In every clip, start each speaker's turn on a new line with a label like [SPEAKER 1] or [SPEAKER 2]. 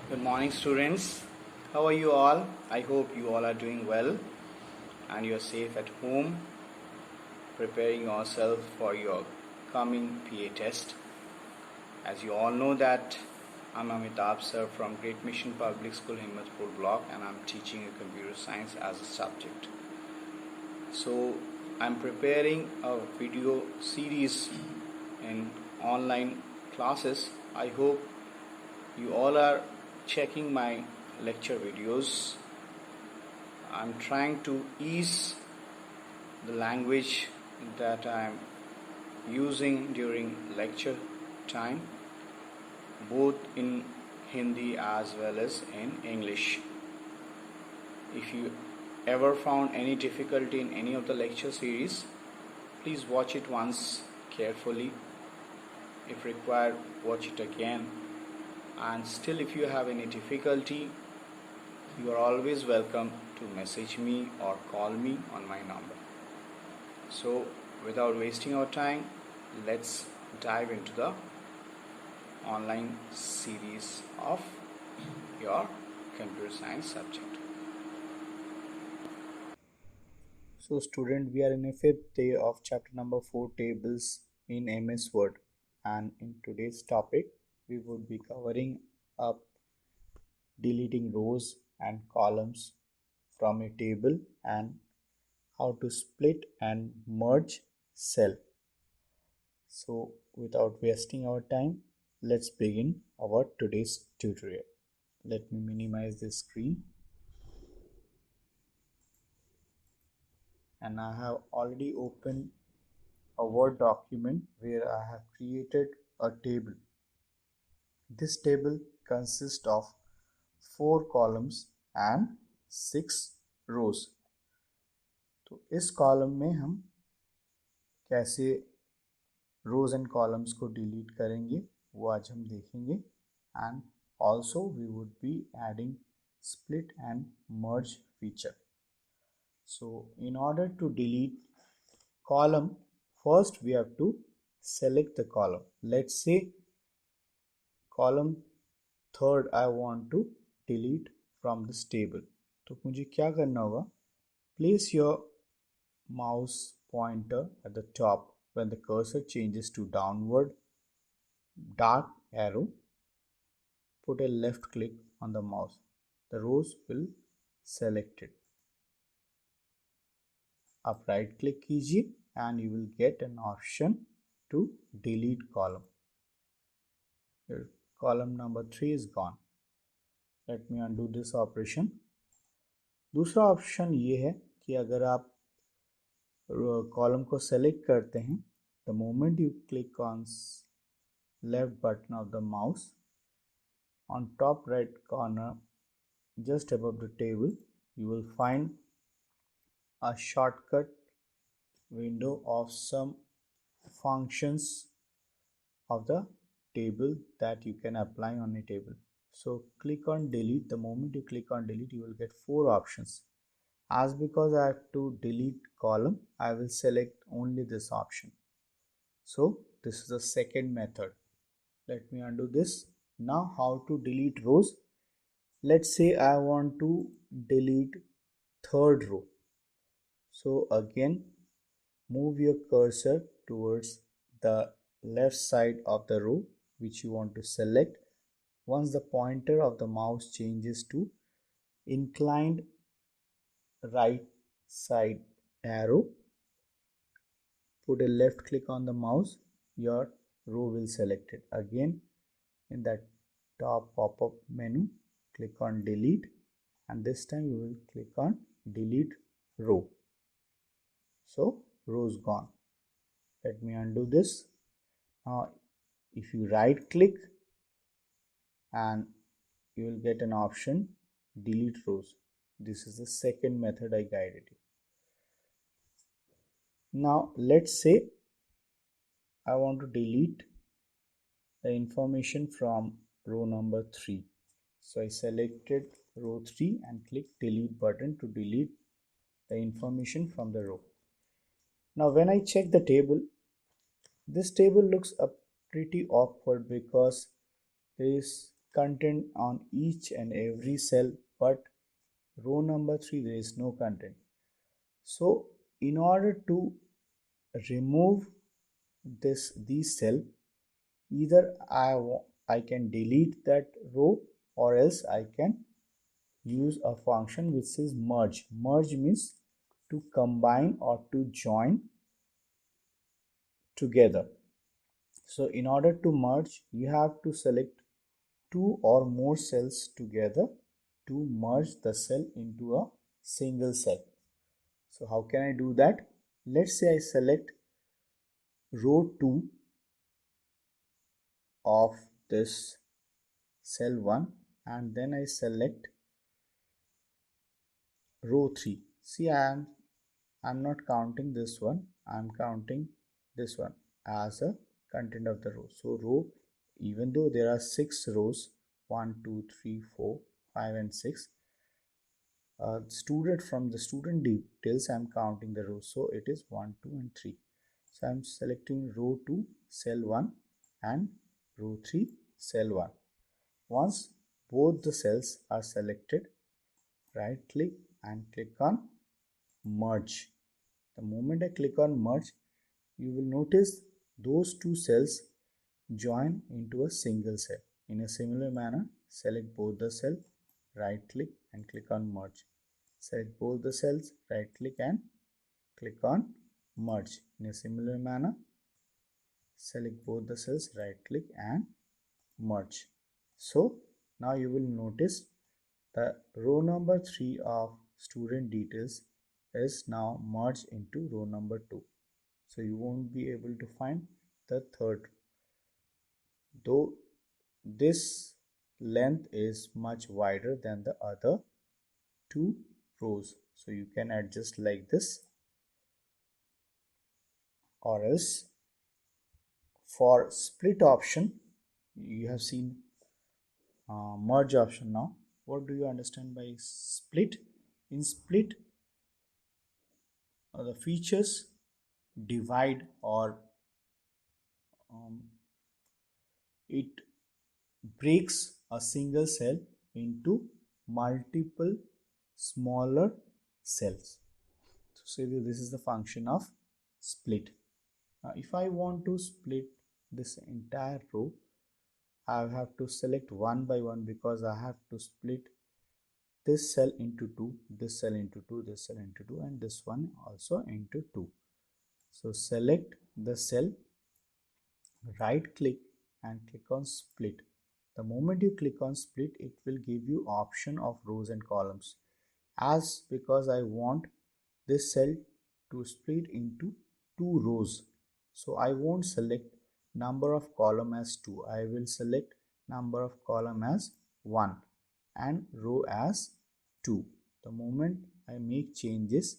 [SPEAKER 1] Good morning, students. How are you all? I hope you all are doing well and you are safe at home, preparing yourself for your coming PA test. As you all know that I'm Amitabh sir from Great Mission Public School, Himmatpur block, and I'm teaching computer science as a subject. So I'm preparing a video series in online classes. I hope you all are checking my lecture videos. I'm trying to ease the language that I'm using during lecture time, both in Hindi as well as in English. If you ever found any difficulty in any of the lecture series, please watch it once carefully. If required, watch it again. And still, if you have any difficulty, you are always welcome to message me or call me on my number. So, without wasting our time, let's dive into the online series of your computer science subject. So, student, we are in a fifth day of chapter number 4, tables in MS Word, and in today's topic, we would be covering up deleting rows and columns from a table and how to split and merge cell. So without wasting our time, let's begin our today's tutorial. Let me minimize the screen, and I have already opened a Word document where I have created a table. This table consists of 4 columns and 6 rows. तो इस column में हम कैसे rows and columns को delete करेंगे वो आज हम देखेंगे, and also we would be adding split and merge feature. So in order to delete column, first we have to select the column. Let's say column third I want to delete from this table. तो मुझे क्या करना होगा, place your mouse pointer at the top. When the cursor changes to downward dark arrow, put a left click on the mouse. The rows will selected. आप right click कीजिए and you will get an option to delete column. Here, column number 3 is gone. Let me undo this operation. दूसरा option ये है कि अगर आप column को select करते हैं, the moment you click on left button of the mouse, on top right corner just above the table you will find a shortcut window of some functions of the table that you can apply on a table. So click on delete. The moment you click on delete, you will get 4 options. As because I have to delete column, I will select only this option. So this is the second method. Let me undo this. Now how to delete rows? Let's say I want to delete third row. So again, move your cursor towards the left side of the row which you want to select. Once the pointer of the mouse changes to inclined right side arrow, put a left click on the mouse, your row will select it. Again, in that top pop-up menu, click on delete, and this time you will click on delete row. So row is gone. Let me undo this. Now if you right click, and you will get an option delete rows. This is the second method I guided you. Now let's say I want to delete the information from row number 3. So I selected row 3 and click delete button to delete the information from the row. Now when I check the table, this table looks pretty awkward because there is content on each and every cell, but row number 3 there is no content. So in order to remove these cell, either I can delete that row, or else I can use a function which says merge. Merge means to combine or to join together. So in order to merge, you have to select two or more cells together to merge the cell into a single cell. So how can I do that? Let's say I select row 2 of this cell 1 and then I select row 3. See, I'm not counting this one, I'm counting this one as a content of the row. So row, even though there are 6 rows, 1 2 3 4 5 and 6, student, from the student details I'm counting the rows, so it is 1 2 and 3. So I'm selecting row 2 cell 1 and row 3 cell 1. Once both the cells are selected, right click and click on merge. The moment I click on merge, you will notice those two cells join into a single cell. In a similar manner, select both the cell, right click and click on merge. Select both the cells, right click and click on merge. In a similar manner, select both the cells, right click and merge. So now you will notice the row number 3 of student details is now merged into row number 2. So you won't be able to find the third, though this length is much wider than the other two rows. So you can adjust like this, or else for split option, you have seen merge option. Now what do you understand by split? In split, the features divide, or it breaks a single cell into multiple smaller cells. So say this is the function of split. Now if I want to split this entire row, I have to select one by one, because I have to split this cell into 2, this cell into 2, this cell into 2, and this one also into 2. So select the cell, right click and click on split. The moment you click on split, it will give you option of rows and columns. As because I want this cell to split into 2 rows, so I won't select number of column as 2, I will select number of column as 1 and row as 2. The moment I make changes,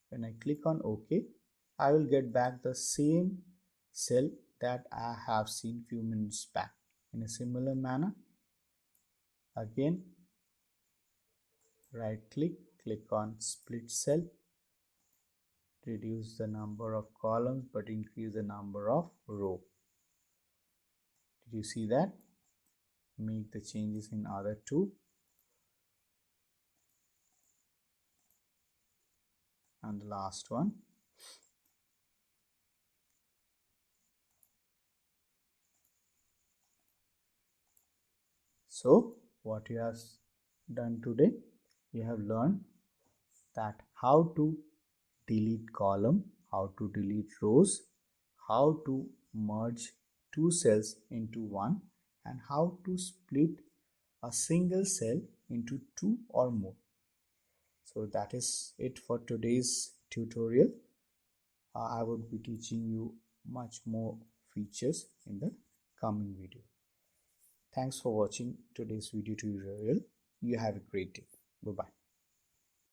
[SPEAKER 1] when I click on OK, I will get back the same cell that I have seen few minutes back. In a similar manner, again right click, click on split cell, reduce the number of columns but increase the number of row. Did you see that? Make the changes in other two, and the last one. So what you have done today, you have learned that how to delete column, how to delete rows, how to merge two cells into one, and how to split a single cell into two or more. So that is it for today's tutorial. I would be teaching you much more features in the coming video. Thanks for watching today's video tutorial. You have a great day. Bye bye.